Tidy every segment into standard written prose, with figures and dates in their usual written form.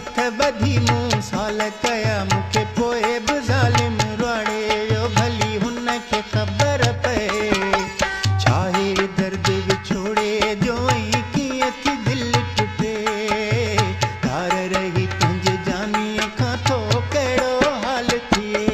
हथ ॿधी मूं साल कया मूंखे पोइ बि ज़ालिम रुआणे वियो भली हुन खे ख़बर पए छाहे दर्द विछोड़े जो ई कीअं थी दिलि टुटे तार रही पंहिंजे जानीअ खां थो कहिड़ो हाल थिए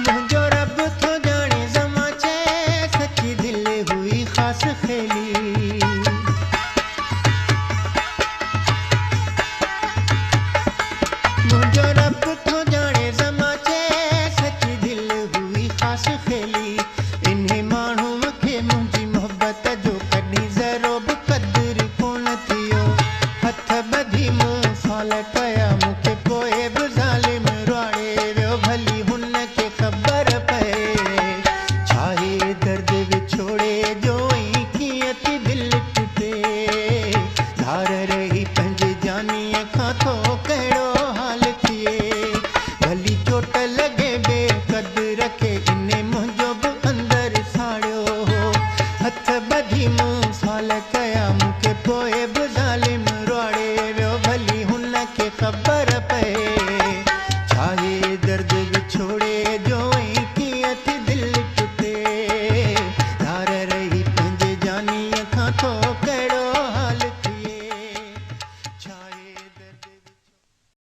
मुंहिंजो रब थो ॼाणे ज़मा चए सची दिलि हुई ख़ासि खेली मुंहिंजो रब थो ॼाणे ज़मा चए सची दिलि हुई ख़ासि खेली इन्हे माण्हूअ खे मुंहिंजी मोहबत जो कॾहिं ज़रो बि क़दुरु कोन थियो हथ ॿधी मूं साल कया मूंखे पोइ बि ज़ालिम रुआणे वियो भली हुन खे ख़बर पए छाहे दर्द विछोड़े जो ई कीअं थी दिलि टुटे धार रही पंहिंजे जानीअ खां थो कहिड़ो हाल थिए भली चोट लॻे बेक़दुर खे इने मुंहिंजो बि अंदरि साड़ियो हथ ॿधी मूं साल कया